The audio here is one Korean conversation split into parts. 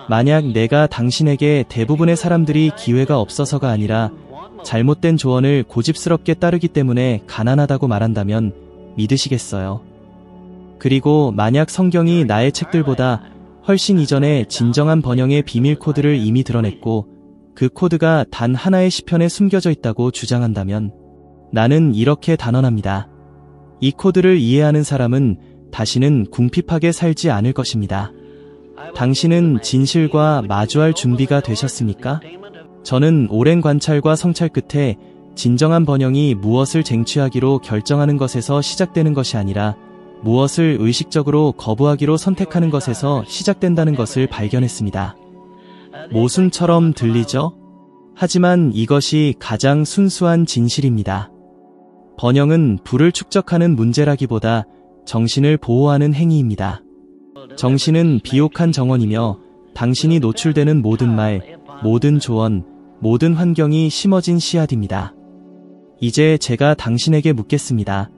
만약 내가 당신에게 대부분의 사람들이 기회가 없어서가 아니라 잘못된 조언을 고집스럽게 따르기 때문에 가난하다고 말한다면 믿으시겠어요? 그리고 만약 성경이 나의 책들보다 훨씬 이전에 진정한 번영의 비밀 코드를 이미 드러냈고 그 코드가 단 하나의 시편에 숨겨져 있다고 주장한다면 나는 이렇게 단언합니다. 이 코드를 이해하는 사람은 다시는 궁핍하게 살지 않을 것입니다. 당신은 진실과 마주할 준비가 되셨습니까? 저는 오랜 관찰과 성찰 끝에 진정한 번영이 무엇을 쟁취하기로 결정하는 것에서 시작되는 것이 아니라 무엇을 의식적으로 거부하기로 선택하는 것에서 시작된다는 것을 발견했습니다. 모순처럼 들리죠? 하지만 이것이 가장 순수한 진실입니다. 번영은 부를 축적하는 문제라기보다 정신을 보호하는 행위입니다. 정신은 비옥한 정원이며 당신이 노출되는 모든 말, 모든 조언, 모든 환경이 심어진 씨앗입니다. 이제 제가 당신에게 묻겠습니다.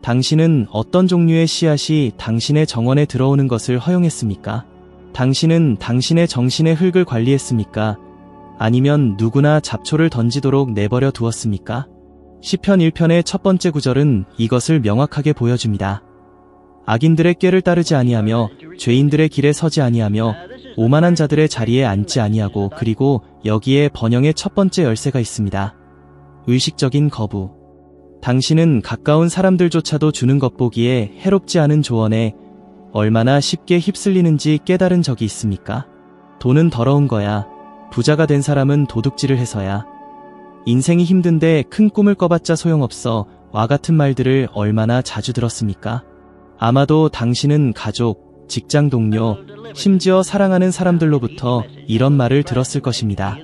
당신은 어떤 종류의 씨앗이 당신의 정원에 들어오는 것을 허용했습니까? 당신은 당신의 정신의 흙을 관리했습니까? 아니면 누구나 잡초를 던지도록 내버려 두었습니까? 시편 1편의 첫 번째 구절은 이것을 명확하게 보여줍니다. 악인들의 꾀를 따르지 아니하며 죄인들의 길에 서지 아니하며 오만한 자들의 자리에 앉지 아니하고 그리고 여기에 번영의 첫 번째 열쇠가 있습니다. 의식적인 거부. 당신은 가까운 사람들조차도 주는 겉보기에 해롭지 않은 조언에 얼마나 쉽게 휩쓸리는지 깨달은 적이 있습니까? 돈은 더러운 거야. 부자가 된 사람은 도둑질을 해서야. 인생이 힘든데 큰 꿈을 꿔봤자 소용없어. 와 같은 말들을 얼마나 자주 들었습니까? 아마도 당신은 가족, 직장 동료, 심지어 사랑하는 사람들로부터 이런 말을 들었을 것입니다.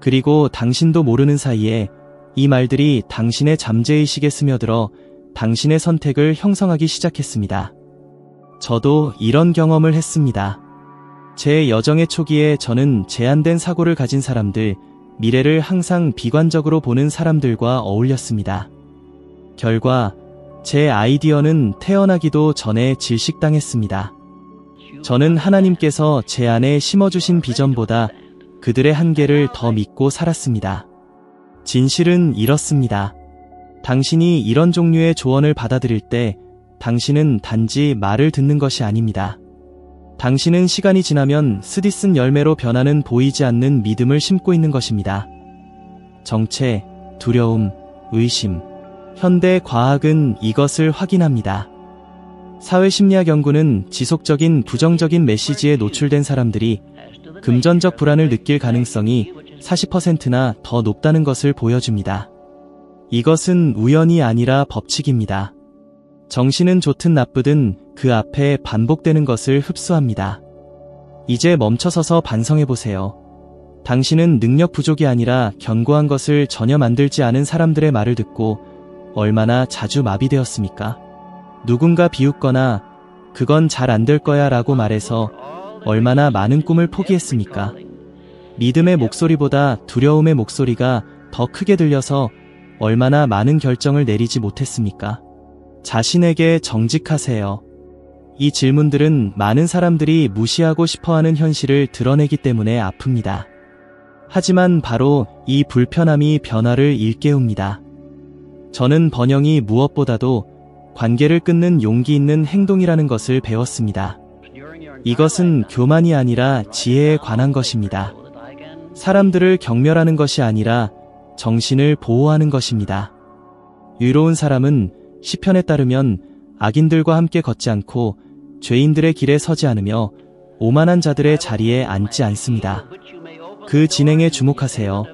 그리고 당신도 모르는 사이에 이 말들이 당신의 잠재의식에 스며들어 당신의 선택을 형성하기 시작했습니다. 저도 이런 경험을 했습니다. 제 여정의 초기에 저는 제한된 사고를 가진 사람들, 미래를 항상 비관적으로 보는 사람들과 어울렸습니다. 결과 제 아이디어는 태어나기도 전에 질식당했습니다. 저는 하나님께서 제 안에 심어주신 비전보다 그들의 한계를 더 믿고 살았습니다. 진실은 이렇습니다. 당신이 이런 종류의 조언을 받아들일 때 당신은 단지 말을 듣는 것이 아닙니다. 당신은 시간이 지나면 쓰디쓴 열매로 변하는 보이지 않는 믿음을 심고 있는 것입니다. 정체, 두려움, 의심. 현대 과학은 이것을 확인합니다. 사회심리학 연구는 지속적인 부정적인 메시지에 노출된 사람들이 금전적 불안을 느낄 가능성이 40%나 더 높다는 것을 보여줍니다. 이것은 우연이 아니라 법칙입니다. 정신은 좋든 나쁘든 그 앞에 반복되는 것을 흡수합니다. 이제 멈춰서서 반성해보세요. 당신은 능력 부족이 아니라 견고한 것을 전혀 만들지 않은 사람들의 말을 듣고 얼마나 자주 마비되었습니까? 누군가 비웃거나 그건 잘 안 될 거야 라고 말해서 얼마나 많은 꿈을 포기했습니까? 믿음의 목소리보다 두려움의 목소리가 더 크게 들려서 얼마나 많은 결정을 내리지 못했습니까? 자신에게 정직하세요. 이 질문들은 많은 사람들이 무시하고 싶어하는 현실을 드러내기 때문에 아픕니다. 하지만 바로 이 불편함이 변화를 일깨웁니다. 저는 번영이 무엇보다도 관계를 끊는 용기 있는 행동이라는 것을 배웠습니다. 이것은 교만이 아니라 지혜에 관한 것입니다. 사람들을 경멸하는 것이 아니라 정신을 보호하는 것입니다. 의로운 사람은 시편에 따르면 악인들과 함께 걷지 않고 죄인들의 길에 서지 않으며 오만한 자들의 자리에 앉지 않습니다. 그 진행에 주목하세요.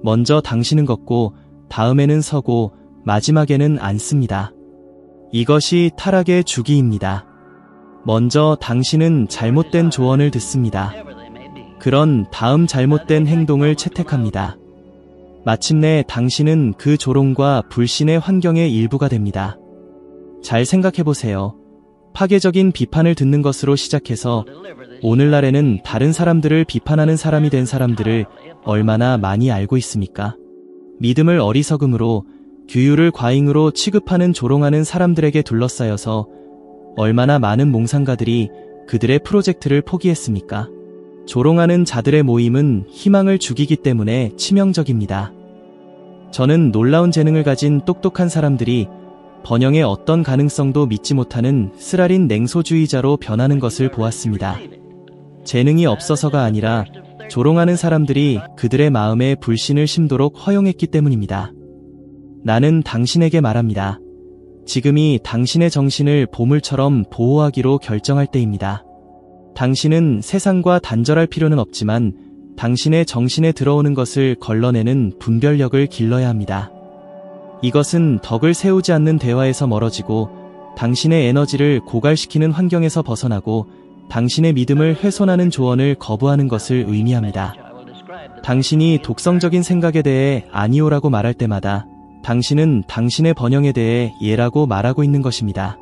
먼저 당신은 걷고 다음에는 서고 마지막에는 앉습니다. 이것이 타락의 주기입니다. 먼저 당신은 잘못된 조언을 듣습니다. 그런 다음 잘못된 행동을 채택합니다. 마침내 당신은 그 조롱과 불신의 환경의 일부가 됩니다. 잘 생각해보세요. 파괴적인 비판을 듣는 것으로 시작해서 오늘날에는 다른 사람들을 비판하는 사람이 된 사람들을 얼마나 많이 알고 있습니까? 믿음을 어리석음으로, 규율을 과잉으로 취급하는 조롱하는 사람들에게 둘러싸여서 얼마나 많은 몽상가들이 그들의 프로젝트를 포기했습니까? 조롱하는 자들의 모임은 희망을 죽이기 때문에 치명적입니다. 저는 놀라운 재능을 가진 똑똑한 사람들이 번영의 어떤 가능성도 믿지 못하는 쓰라린 냉소주의자로 변하는 것을 보았습니다. 재능이 없어서가 아니라 조롱하는 사람들이 그들의 마음에 불신을 심도록 허용했기 때문입니다. 나는 당신에게 말합니다. 지금이 당신의 정신을 보물처럼 보호하기로 결정할 때입니다. 당신은 세상과 단절할 필요는 없지만 당신의 정신에 들어오는 것을 걸러내는 분별력을 길러야 합니다. 이것은 덕을 세우지 않는 대화에서 멀어지고 당신의 에너지를 고갈시키는 환경에서 벗어나고 당신의 믿음을 훼손하는 조언을 거부하는 것을 의미합니다. 당신이 독성적인 생각에 대해 아니오라고 말할 때마다 당신은 당신의 번영에 대해 예라고 말하고 있는 것입니다.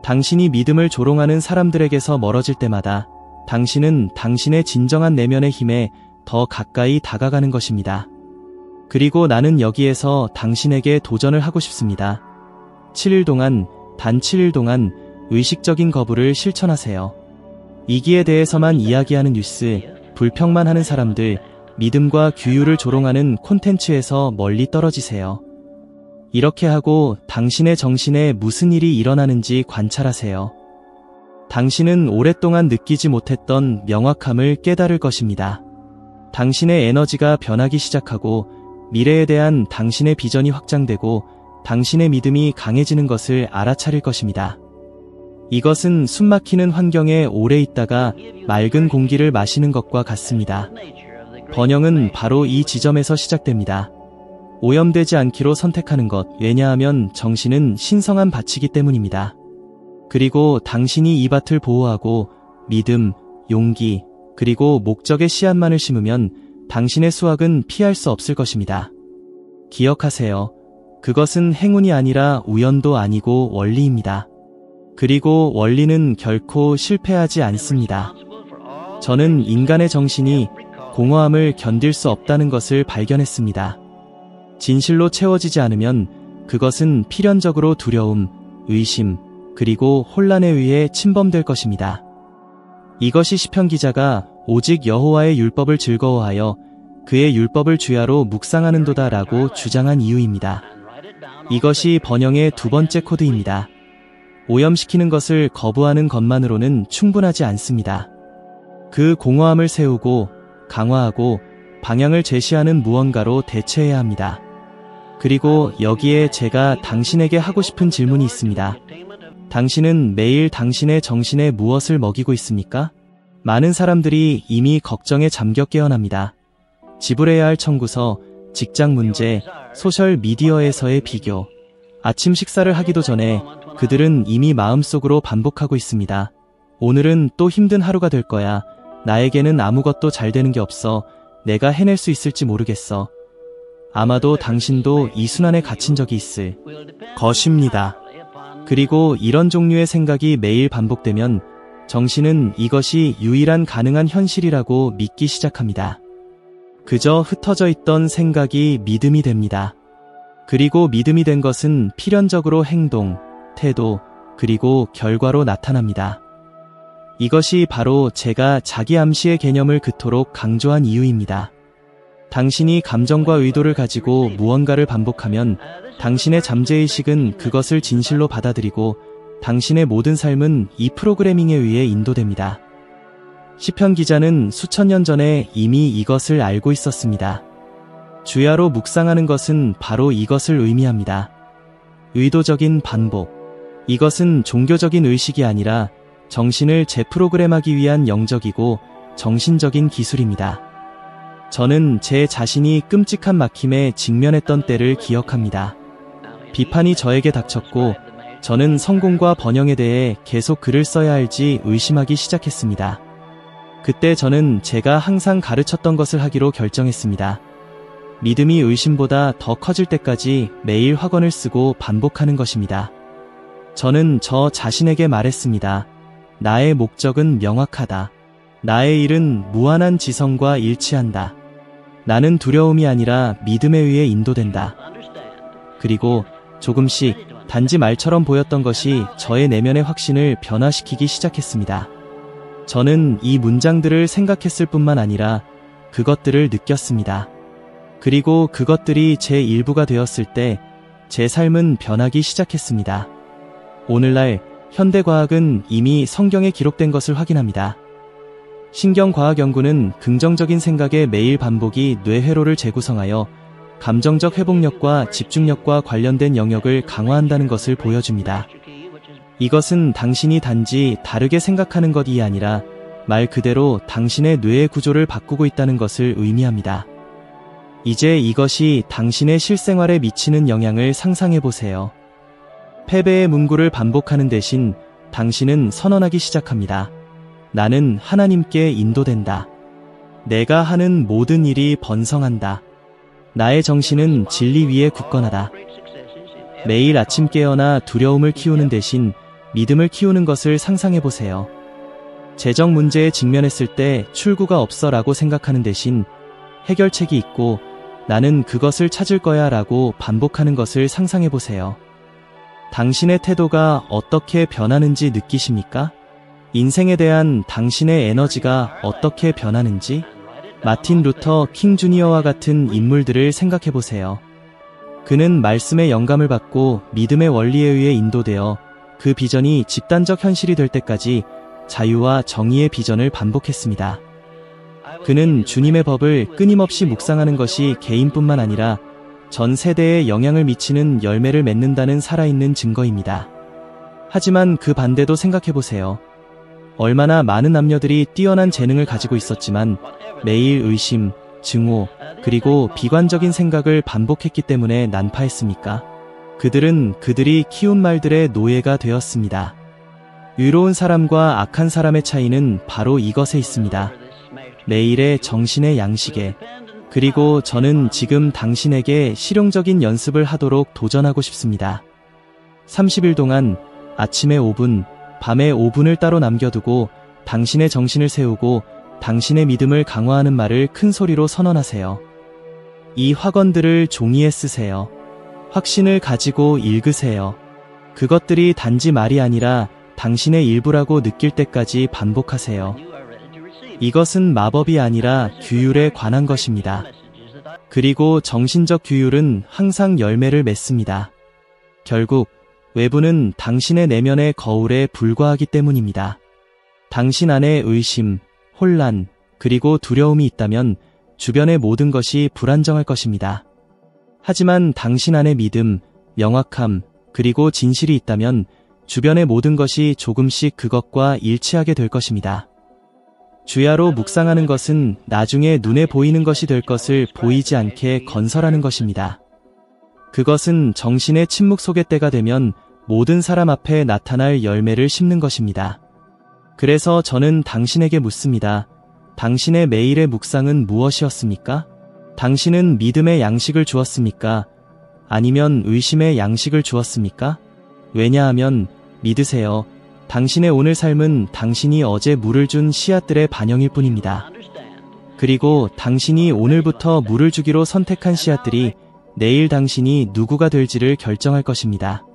당신이 믿음을 조롱하는 사람들에게서 멀어질 때마다 당신은 당신의 진정한 내면의 힘에 더 가까이 다가가는 것입니다. 그리고 나는 여기에서 당신에게 도전을 하고 싶습니다. 7일 동안, 단 7일 동안 의식적인 거부를 실천하세요. 이기에 대해서만 이야기하는 뉴스, 불평만 하는 사람들, 믿음과 규율을 조롱하는 콘텐츠에서 멀리 떨어지세요. 이렇게 하고 당신의 정신에 무슨 일이 일어나는지 관찰하세요. 당신은 오랫동안 느끼지 못했던 명확함을 깨달을 것입니다. 당신의 에너지가 변하기 시작하고 미래에 대한 당신의 비전이 확장되고 당신의 믿음이 강해지는 것을 알아차릴 것입니다. 이것은 숨막히는 환경에 오래 있다가 맑은 공기를 마시는 것과 같습니다. 번영은 바로 이 지점에서 시작됩니다. 오염되지 않기로 선택하는 것, 왜냐하면 정신은 신성한 밭이기 때문입니다. 그리고 당신이 이 밭을 보호하고 믿음, 용기, 그리고 목적의 씨앗만을 심으면 당신의 수확은 피할 수 없을 것입니다. 기억하세요. 그것은 행운이 아니라 우연도 아니고 원리입니다. 그리고 원리는 결코 실패하지 않습니다. 저는 인간의 정신이 공허함을 견딜 수 없다는 것을 발견했습니다. 진실로 채워지지 않으면 그것은 필연적으로 두려움, 의심, 그리고 혼란에 의해 침범될 것입니다. 이것이 시편 기자가 오직 여호와의 율법을 즐거워하여 그의 율법을 주야로 묵상하는도다 라고 주장한 이유입니다. 이것이 번영의 두 번째 코드입니다. 오염시키는 것을 거부하는 것만으로는 충분하지 않습니다. 그 공허함을 세우고 강화하고 방향을 제시하는 무언가로 대체해야 합니다. 그리고 여기에 제가 당신에게 하고 싶은 질문이 있습니다. 당신은 매일 당신의 정신에 무엇을 먹이고 있습니까? 많은 사람들이 이미 걱정에 잠겨 깨어납니다. 지불해야 할 청구서, 직장 문제, 소셜 미디어에서의 비교. 아침 식사를 하기도 전에 그들은 이미 마음속으로 반복하고 있습니다. 오늘은 또 힘든 하루가 될 거야. 나에게는 아무것도 잘 되는 게 없어. 내가 해낼 수 있을지 모르겠어. 아마도 당신도 이 순환에 갇힌 적이 있을 것입니다. 그리고 이런 종류의 생각이 매일 반복되면 정신은 이것이 유일한 가능한 현실이라고 믿기 시작합니다. 그저 흩어져 있던 생각이 믿음이 됩니다. 그리고 믿음이 된 것은 필연적으로 행동, 태도, 그리고 결과로 나타납니다. 이것이 바로 제가 자기 암시의 개념을 그토록 강조한 이유입니다. 당신이 감정과 의도를 가지고 무언가를 반복하면 당신의 잠재의식은 그것을 진실로 받아들이고 당신의 모든 삶은 이 프로그래밍에 의해 인도됩니다. 시편 기자는 수천 년 전에 이미 이것을 알고 있었습니다. 주야로 묵상하는 것은 바로 이것을 의미합니다. 의도적인 반복. 이것은 종교적인 의식이 아니라 정신을 재프로그램하기 위한 영적이고 정신적인 기술입니다. 저는 제 자신이 끔찍한 막힘에 직면했던 때를 기억합니다. 비판이 저에게 닥쳤고 저는 성공과 번영에 대해 계속 글을 써야 할지 의심하기 시작했습니다. 그때 저는 제가 항상 가르쳤던 것을 하기로 결정했습니다. 믿음이 의심보다 더 커질 때까지 매일 학원을 쓰고 반복하는 것입니다. 저는 저 자신에게 말했습니다. 나의 목적은 명확하다. 나의 일은 무한한 지성과 일치한다. 나는 두려움이 아니라 믿음에 의해 인도된다. 그리고 조금씩 단지 말처럼 보였던 것이 저의 내면의 확신을 변화시키기 시작했습니다. 저는 이 문장들을 생각했을 뿐만 아니라 그것들을 느꼈습니다. 그리고 그것들이 제 일부가 되었을 때 제 삶은 변하기 시작했습니다. 오늘날 현대과학은 이미 성경에 기록된 것을 확인합니다. 신경과학 연구는 긍정적인 생각의 매일 반복이 뇌회로를 재구성하여 감정적 회복력과 집중력과 관련된 영역을 강화한다는 것을 보여줍니다. 이것은 당신이 단지 다르게 생각하는 것이 아니라 말 그대로 당신의 뇌의 구조를 바꾸고 있다는 것을 의미합니다. 이제 이것이 당신의 실생활에 미치는 영향을 상상해 보세요. 패배의 문구를 반복하는 대신 당신은 선언하기 시작합니다. 나는 하나님께 인도된다. 내가 하는 모든 일이 번성한다. 나의 정신은 진리 위에 굳건하다. 매일 아침 깨어나 두려움을 키우는 대신 믿음을 키우는 것을 상상해 보세요. 재정 문제에 직면했을 때 출구가 없어 라고 생각하는 대신 해결책이 있고 나는 그것을 찾을 거야 라고 반복하는 것을 상상해 보세요. 당신의 태도가 어떻게 변하는지 느끼십니까? 인생에 대한 당신의 에너지가 어떻게 변하는지? 마틴 루터 킹 주니어와 같은 인물들을 생각해 보세요. 그는 말씀의 영감을 받고 믿음의 원리에 의해 인도되어 그 비전이 집단적 현실이 될 때까지 자유와 정의의 비전을 반복했습니다. 그는 주님의 법을 끊임없이 묵상하는 것이 개인뿐만 아니라 전 세대에 영향을 미치는 열매를 맺는다는 살아있는 증거입니다. 하지만 그 반대도 생각해보세요. 얼마나 많은 남녀들이 뛰어난 재능을 가지고 있었지만 매일 의심, 증오, 그리고 비관적인 생각을 반복했기 때문에 난파했습니까? 그들은 그들이 키운 말들의 노예가 되었습니다. 의로운 사람과 악한 사람의 차이는 바로 이것에 있습니다. 매일의 정신의 양식에. 그리고 저는 지금 당신에게 실용적인 연습을 하도록 도전하고 싶습니다. 30일 동안 아침에 5분, 밤에 5분을 따로 남겨두고 당신의 정신을 세우고 당신의 믿음을 강화하는 말을 큰 소리로 선언하세요. 이 확언들을 종이에 쓰세요. 확신을 가지고 읽으세요. 그것들이 단지 말이 아니라 당신의 일부라고 느낄 때까지 반복하세요. 이것은 마법이 아니라 규율에 관한 것입니다. 그리고 정신적 규율은 항상 열매를 맺습니다. 결국 외부는 당신의 내면의 거울에 불과하기 때문입니다. 당신 안에 의심, 혼란, 그리고 두려움이 있다면 주변의 모든 것이 불안정할 것입니다. 하지만 당신 안에 믿음, 명확함, 그리고 진실이 있다면 주변의 모든 것이 조금씩 그것과 일치하게 될 것입니다. 주야로 묵상하는 것은 나중에 눈에 보이는 것이 될 것을 보이지 않게 건설하는 것입니다. 그것은 정신의 침묵 속의 때가 되면 모든 사람 앞에 나타날 열매를 심는 것입니다. 그래서 저는 당신에게 묻습니다. 당신의 매일의 묵상은 무엇이었습니까? 당신은 믿음의 양식을 주었습니까? 아니면 의심의 양식을 주었습니까? 왜냐하면 믿으세요. 당신의 오늘 삶은 당신이 어제 물을 준 씨앗들의 반영일 뿐입니다. 그리고 당신이 오늘부터 물을 주기로 선택한 씨앗들이 내일 당신이 누구가 될지를 결정할 것입니다.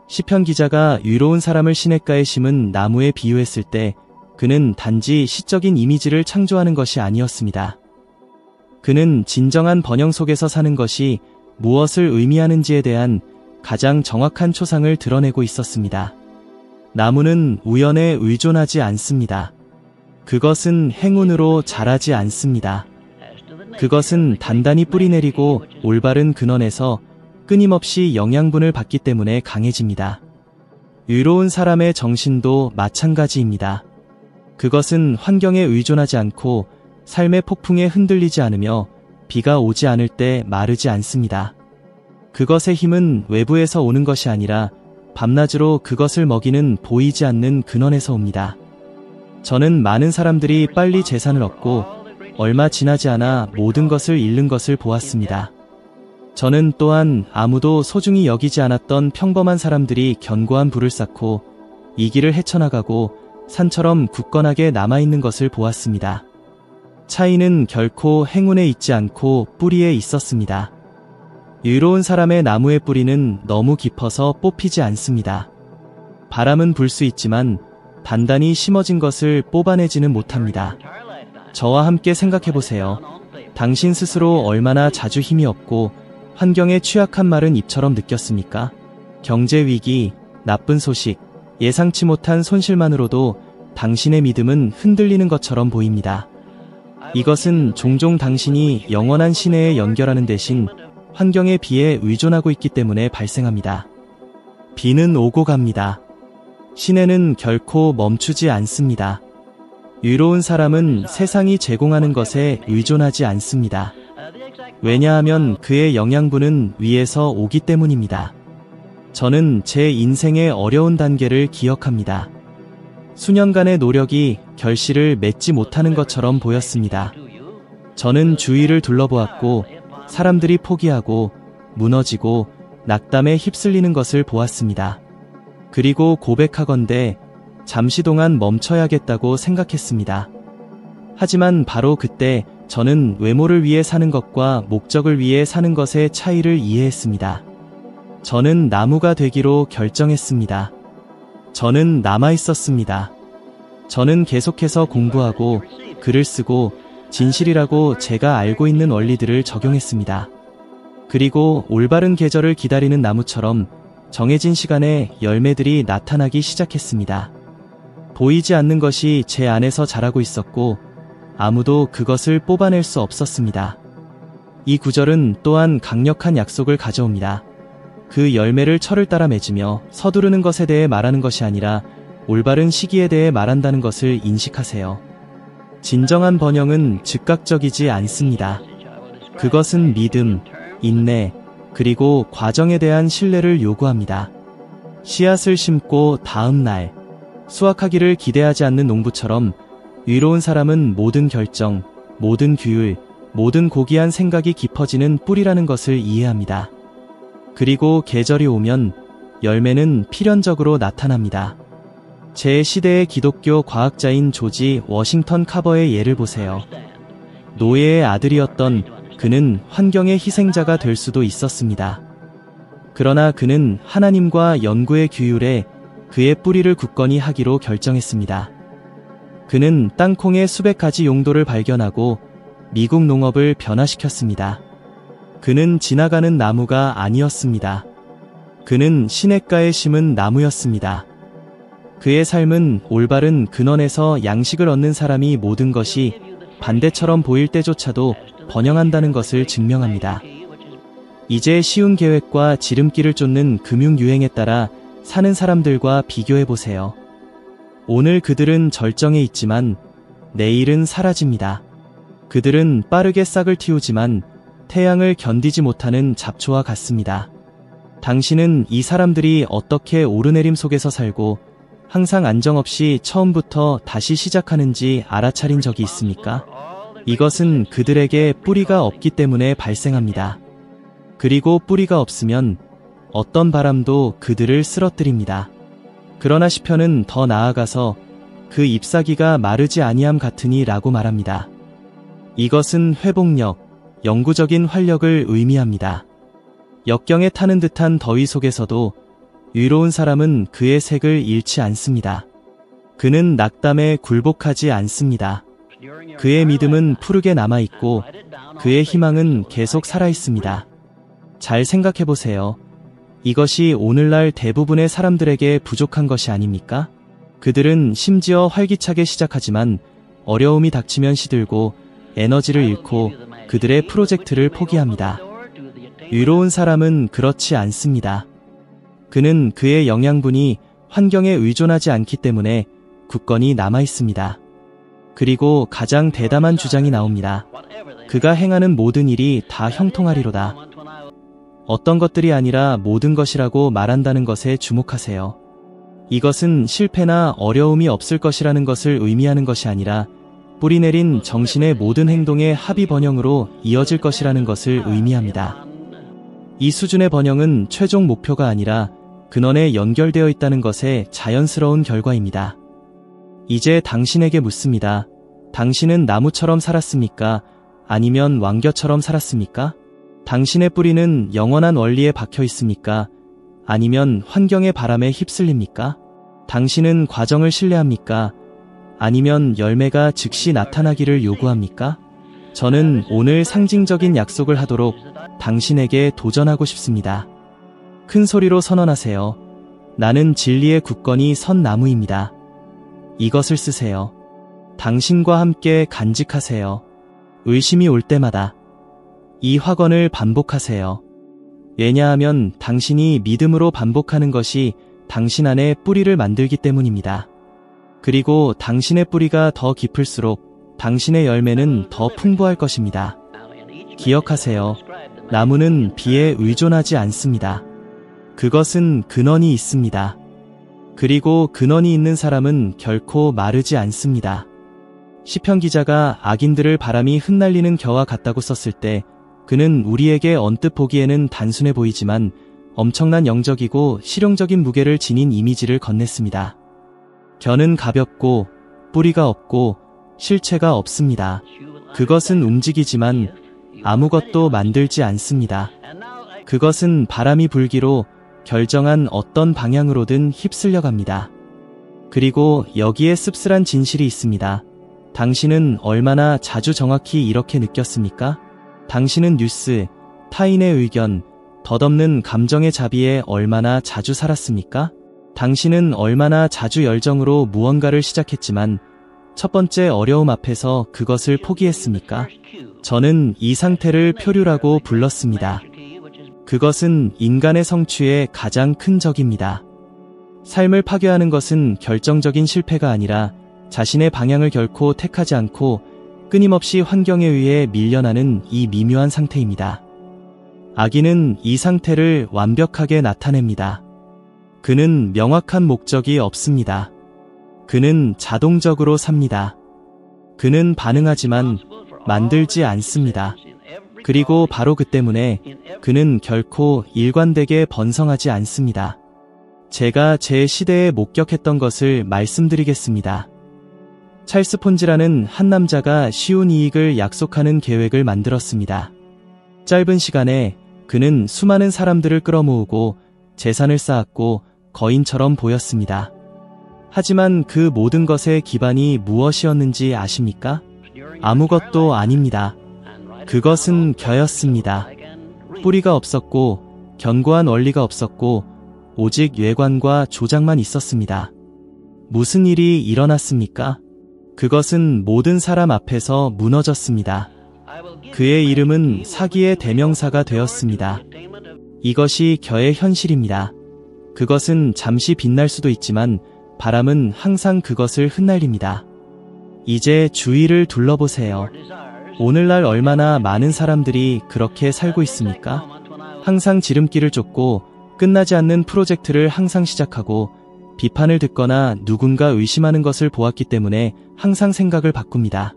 시편 기자가 의로운 사람을 시냇가에 심은 나무에 비유했을 때 그는 단지 시적인 이미지를 창조하는 것이 아니었습니다. 그는 진정한 번영 속에서 사는 것이 무엇을 의미하는지에 대한 가장 정확한 초상을 드러내고 있었습니다. 나무는 우연에 의존하지 않습니다. 그것은 행운으로 자라지 않습니다. 그것은 단단히 뿌리내리고 올바른 근원에서 끊임없이 영양분을 받기 때문에 강해집니다. 의로운 사람의 정신도 마찬가지입니다. 그것은 환경에 의존하지 않고 삶의 폭풍에 흔들리지 않으며 비가 오지 않을 때 마르지 않습니다. 그것의 힘은 외부에서 오는 것이 아니라 밤낮으로 그것을 먹이는 보이지 않는 근원에서 옵니다. 저는 많은 사람들이 빨리 재산을 얻고 얼마 지나지 않아 모든 것을 잃는 것을 보았습니다. 저는 또한 아무도 소중히 여기지 않았던 평범한 사람들이 견고한 부를 쌓고 이 길을 헤쳐나가고 산처럼 굳건하게 남아있는 것을 보았습니다. 차이는 결코 행운에 있지 않고 뿌리에 있었습니다. 의로운 사람의 나무의 뿌리는 너무 깊어서 뽑히지 않습니다. 바람은 불 수 있지만 단단히 심어진 것을 뽑아내지는 못합니다. 저와 함께 생각해보세요. 당신 스스로 얼마나 자주 힘이 없고 환경에 취약한 마른 잎처럼 느꼈습니까? 경제 위기, 나쁜 소식, 예상치 못한 손실만으로도 당신의 믿음은 흔들리는 것처럼 보입니다. 이것은 종종 당신이 영원한 시내에 연결하는 대신 환경에 비해 의존하고 있기 때문에 발생합니다. 비는 오고 갑니다. 시내는 결코 멈추지 않습니다. 의로운 사람은 세상이 제공하는 것에 의존하지 않습니다. 왜냐하면 그의 영양분은 위에서 오기 때문입니다. 저는 제 인생의 어려운 단계를 기억합니다. 수년간의 노력이 결실을 맺지 못하는 것처럼 보였습니다. 저는 주위를 둘러보았고 사람들이 포기하고 무너지고 낙담에 휩쓸리는 것을 보았습니다. 그리고 고백하건대 잠시 동안 멈춰야겠다고 생각했습니다. 하지만 바로 그때 저는 외모를 위해 사는 것과 목적을 위해 사는 것의 차이를 이해했습니다. 저는 나무가 되기로 결정했습니다. 저는 남아있었습니다. 저는 계속해서 공부하고 글을 쓰고 진실이라고 제가 알고 있는 원리들을 적용했습니다. 그리고 올바른 계절을 기다리는 나무처럼 정해진 시간에 열매들이 나타나기 시작했습니다. 보이지 않는 것이 제 안에서 자라고 있었고 아무도 그것을 뽑아낼 수 없었습니다. 이 구절은 또한 강력한 약속을 가져옵니다. 그 열매를 철을 따라 맺으며 서두르는 것에 대해 말하는 것이 아니라 올바른 시기에 대해 말한다는 것을 인식하세요. 진정한 번영은 즉각적이지 않습니다. 그것은 믿음, 인내, 그리고 과정에 대한 신뢰를 요구합니다. 씨앗을 심고 다음 날 수확하기를 기대하지 않는 농부처럼 의로운 사람은 모든 결정, 모든 규율, 모든 고귀한 생각이 깊어지는 뿌리라는 것을 이해합니다. 그리고 계절이 오면 열매는 필연적으로 나타납니다. 제 시대의 기독교 과학자인 조지 워싱턴 카버의 예를 보세요. 노예의 아들이었던 그는 환경의 희생자가 될 수도 있었습니다. 그러나 그는 하나님과 연구의 규율에 그의 뿌리를 굳건히 하기로 결정했습니다. 그는 땅콩의 수백 가지 용도를 발견하고 미국 농업을 변화시켰습니다. 그는 지나가는 나무가 아니었습니다. 그는 시냇가에 심은 나무였습니다. 그의 삶은 올바른 근원에서 양식을 얻는 사람이 모든 것이 반대처럼 보일 때조차도 번영한다는 것을 증명합니다. 이제 쉬운 계획과 지름길을 쫓는 금융유행에 따라 사는 사람들과 비교해보세요. 오늘 그들은 절정에 있지만 내일은 사라집니다. 그들은 빠르게 싹을 틔우지만 태양을 견디지 못하는 잡초와 같습니다. 당신은 이 사람들이 어떻게 오르내림 속에서 살고 항상 안정 없이 처음부터 다시 시작하는지 알아차린 적이 있습니까? 이것은 그들에게 뿌리가 없기 때문에 발생합니다. 그리고 뿌리가 없으면 어떤 바람도 그들을 쓰러뜨립니다. 그러나 시편은 더 나아가서 그 잎사귀가 마르지 아니함 같으니 라고 말합니다. 이것은 회복력, 영구적인 활력을 의미합니다. 역경에 타는 듯한 더위 속에서도 의로운 사람은 그의 색을 잃지 않습니다. 그는 낙담에 굴복하지 않습니다. 그의 믿음은 푸르게 남아있고 그의 희망은 계속 살아있습니다. 잘 생각해보세요. 이것이 오늘날 대부분의 사람들에게 부족한 것이 아닙니까? 그들은 심지어 활기차게 시작하지만 어려움이 닥치면 시들고 에너지를 잃고 그들의 프로젝트를 포기합니다. 의로운 사람은 그렇지 않습니다. 그는 그의 영양분이 환경에 의존하지 않기 때문에 굳건히 남아있습니다. 그리고 가장 대담한 주장이 나옵니다. 그가 행하는 모든 일이 다 형통하리로다. 어떤 것들이 아니라 모든 것이라고 말한다는 것에 주목하세요. 이것은 실패나 어려움이 없을 것이라는 것을 의미하는 것이 아니라 뿌리 내린 정신의 모든 행동의 합의 번영으로 이어질 것이라는 것을 의미합니다. 이 수준의 번영은 최종 목표가 아니라 근원에 연결되어 있다는 것의 자연스러운 결과입니다. 이제 당신에게 묻습니다. 당신은 나무처럼 살았습니까? 아니면 왕겨처럼 살았습니까? 당신의 뿌리는 영원한 원리에 박혀 있습니까? 아니면 환경의 바람에 휩쓸립니까? 당신은 과정을 신뢰합니까? 아니면 열매가 즉시 나타나기를 요구합니까? 저는 오늘 상징적인 약속을 하도록 당신에게 도전하고 싶습니다. 큰 소리로 선언하세요. 나는 진리의 굳건히 선 나무입니다. 이것을 쓰세요. 당신과 함께 간직하세요. 의심이 올 때마다 이 확언을 반복하세요. 왜냐하면 당신이 믿음으로 반복하는 것이 당신 안에 뿌리를 만들기 때문입니다. 그리고 당신의 뿌리가 더 깊을수록 당신의 열매는 더 풍부할 것입니다. 기억하세요. 나무는 비에 의존하지 않습니다. 그것은 근원이 있습니다. 그리고 근원이 있는 사람은 결코 마르지 않습니다. 시편 기자가 악인들을 바람이 흩날리는 겨와 같다고 썼을 때 그는 우리에게 언뜻 보기에는 단순해 보이지만 엄청난 영적이고 실용적인 무게를 지닌 이미지를 건넸습니다. 겨는 가볍고 뿌리가 없고 실체가 없습니다. 그것은 움직이지만 아무것도 만들지 않습니다. 그것은 바람이 불기로 결정한 어떤 방향으로든 휩쓸려 갑니다. 그리고 여기에 씁쓸한 진실이 있습니다. 당신은 얼마나 자주 정확히 이렇게 느꼈습니까? 당신은 뉴스, 타인의 의견, 덧없는 감정의 자비에 얼마나 자주 살았습니까? 당신은 얼마나 자주 열정으로 무언가를 시작했지만 첫 번째 어려움 앞에서 그것을 포기했습니까? 저는 이 상태를 표류라고 불렀습니다. 그것은 인간의 성취의 가장 큰 적입니다. 삶을 파괴하는 것은 결정적인 실패가 아니라 자신의 방향을 결코 택하지 않고 끊임없이 환경에 의해 밀려나는 이 미묘한 상태입니다. 악인은 이 상태를 완벽하게 나타냅니다. 그는 명확한 목적이 없습니다. 그는 자동적으로 삽니다. 그는 반응하지만 만들지 않습니다. 그리고 바로 그 때문에 그는 결코 일관되게 번성하지 않습니다. 제가 제 시대에 목격했던 것을 말씀드리겠습니다. 찰스 폰지라는 한 남자가 쉬운 이익을 약속하는 계획을 만들었습니다. 짧은 시간에 그는 수많은 사람들을 끌어모으고 재산을 쌓았고 거인처럼 보였습니다. 하지만 그 모든 것의 기반이 무엇이었는지 아십니까? 아무것도 아닙니다. 그것은 겨였습니다. 뿌리가 없었고 견고한 원리가 없었고 오직 외관과 조작만 있었습니다. 무슨 일이 일어났습니까? 그것은 모든 사람 앞에서 무너졌습니다. 그의 이름은 사기의 대명사가 되었습니다. 이것이 겨의 현실입니다. 그것은 잠시 빛날 수도 있지만 바람은 항상 그것을 흩날립니다. 이제 주위를 둘러보세요. 오늘날 얼마나 많은 사람들이 그렇게 살고 있습니까? 항상 지름길을 쫓고 끝나지 않는 프로젝트를 항상 시작하고 비판을 듣거나 누군가 의심하는 것을 보았기 때문에 항상 생각을 바꿉니다.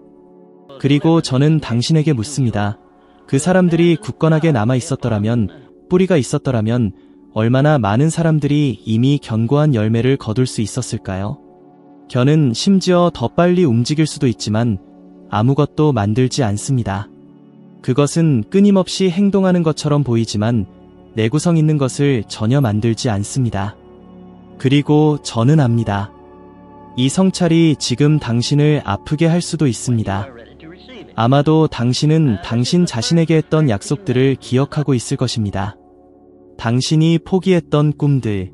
그리고 저는 당신에게 묻습니다. 그 사람들이 굳건하게 남아 있었더라면, 뿌리가 있었더라면 얼마나 많은 사람들이 이미 견고한 열매를 거둘 수 있었을까요? 겨는 심지어 더 빨리 움직일 수도 있지만 아무것도 만들지 않습니다. 그것은 끊임없이 행동하는 것처럼 보이지만 내구성 있는 것을 전혀 만들지 않습니다. 그리고 저는 압니다. 이 성찰이 지금 당신을 아프게 할 수도 있습니다. 아마도 당신은 당신 자신에게 했던 약속들을 기억하고 있을 것입니다. 당신이 포기했던 꿈들,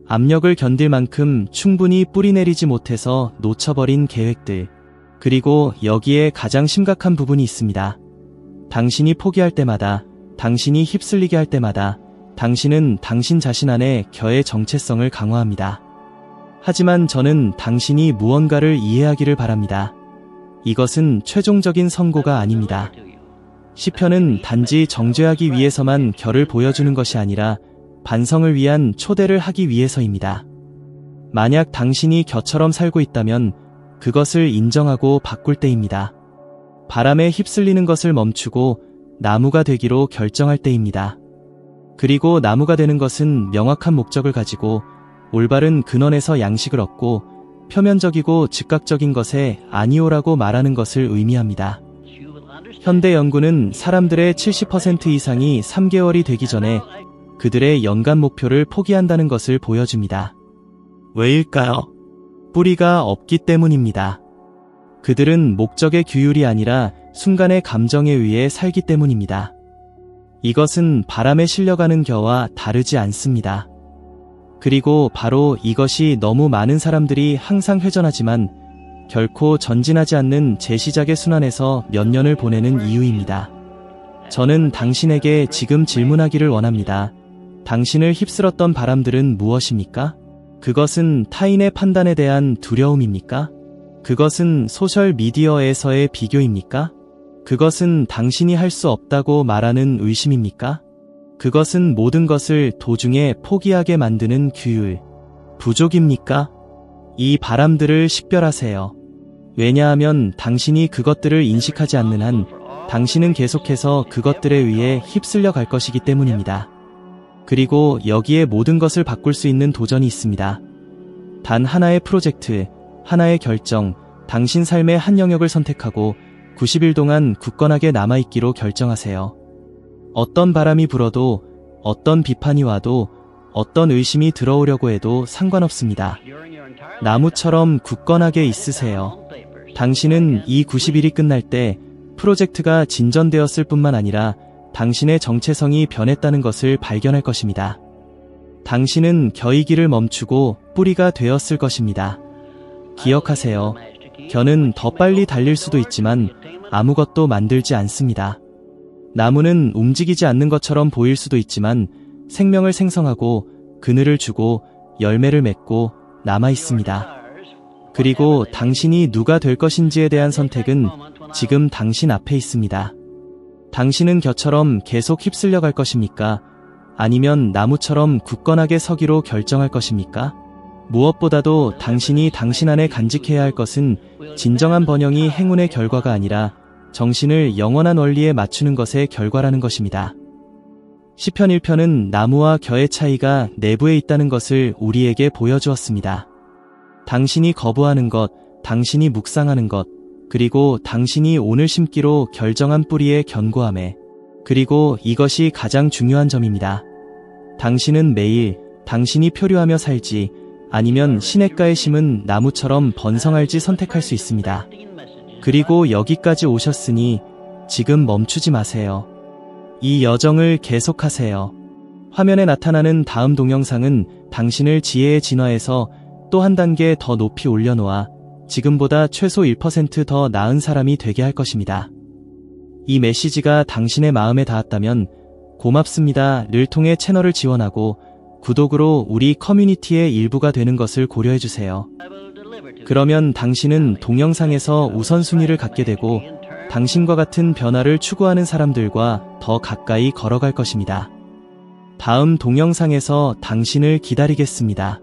압력을 견딜 만큼 충분히 뿌리내리지 못해서 놓쳐버린 계획들, 그리고 여기에 가장 심각한 부분이 있습니다. 당신이 포기할 때마다, 당신이 휩쓸리게 할 때마다 당신은 당신 자신 안에 겨의 정체성을 강화합니다. 하지만 저는 당신이 무언가를 이해하기를 바랍니다. 이것은 최종적인 선고가 아닙니다. 시편은 단지 정죄하기 위해서만 겨를 보여주는 것이 아니라 반성을 위한 초대를 하기 위해서입니다. 만약 당신이 겨처럼 살고 있다면 그것을 인정하고 바꿀 때입니다. 바람에 휩쓸리는 것을 멈추고 나무가 되기로 결정할 때입니다. 그리고 나무가 되는 것은 명확한 목적을 가지고 올바른 근원에서 양식을 얻고 표면적이고 즉각적인 것에 아니오라고 말하는 것을 의미합니다. 현대 연구는 사람들의 70% 이상이 3개월이 되기 전에 그들의 연간 목표를 포기한다는 것을 보여줍니다. 왜일까요? 뿌리가 없기 때문입니다. 그들은 목적의 규율이 아니라 순간의 감정에 의해 살기 때문입니다. 이것은 바람에 실려가는 겨와 다르지 않습니다. 그리고 바로 이것이 너무 많은 사람들이 항상 회전하지만 결코 전진하지 않는 재시작의 순환에서 몇 년을 보내는 이유입니다. 저는 당신에게 지금 질문하기를 원합니다. 당신을 휩쓸었던 바람들은 무엇입니까? 그것은 타인의 판단에 대한 두려움입니까? 그것은 소셜미디어에서의 비교입니까? 그것은 당신이 할 수 없다고 말하는 의심입니까? 그것은 모든 것을 도중에 포기하게 만드는 규율, 부족입니까? 이 바람들을 식별하세요. 왜냐하면 당신이 그것들을 인식하지 않는 한 당신은 계속해서 그것들에 의해 휩쓸려 갈 것이기 때문입니다. 그리고 여기에 모든 것을 바꿀 수 있는 도전이 있습니다. 단 하나의 프로젝트, 하나의 결정, 당신 삶의 한 영역을 선택하고 90일 동안 굳건하게 남아있기로 결정하세요. 어떤 바람이 불어도, 어떤 비판이 와도, 어떤 의심이 들어오려고 해도 상관없습니다. 나무처럼 굳건하게 있으세요. 당신은 이 90일이 끝날 때 프로젝트가 진전되었을 뿐만 아니라 당신의 정체성이 변했다는 것을 발견할 것입니다. 당신은 겨이기를 멈추고 뿌리가 되었을 것입니다. 기억하세요. 겨는 더 빨리 달릴 수도 있지만 아무것도 만들지 않습니다. 나무는 움직이지 않는 것처럼 보일 수도 있지만 생명을 생성하고 그늘을 주고 열매를 맺고 남아 있습니다. 그리고 당신이 누가 될 것인지에 대한 선택은 지금 당신 앞에 있습니다. 당신은 겨처럼 계속 휩쓸려 갈 것입니까? 아니면 나무처럼 굳건하게 서기로 결정할 것입니까? 무엇보다도 당신이 당신 안에 간직해야 할 것은 진정한 번영이 행운의 결과가 아니라 정신을 영원한 원리에 맞추는 것의 결과라는 것입니다. 시편 1편은 나무와 겨의 차이가 내부에 있다는 것을 우리에게 보여주었습니다. 당신이 거부하는 것, 당신이 묵상하는 것, 그리고 당신이 오늘 심기로 결정한 뿌리의 견고함에, 그리고 이것이 가장 중요한 점입니다. 당신은 매일 당신이 표류하며 살지 아니면 시냇가에 심은 나무처럼 번성할지 선택할 수 있습니다. 그리고 여기까지 오셨으니 지금 멈추지 마세요. 이 여정을 계속하세요. 화면에 나타나는 다음 동영상은 당신을 지혜의 진화에서 또 한 단계 더 높이 올려놓아 지금보다 최소 1% 더 나은 사람이 되게 할 것입니다. 이 메시지가 당신의 마음에 닿았다면 고맙습니다를 통해 채널을 지원하고 구독으로 우리 커뮤니티의 일부가 되는 것을 고려해주세요. 그러면 당신은 동영상에서 우선순위를 갖게 되고 당신과 같은 변화를 추구하는 사람들과 더 가까이 걸어갈 것입니다. 다음 동영상에서 당신을 기다리겠습니다.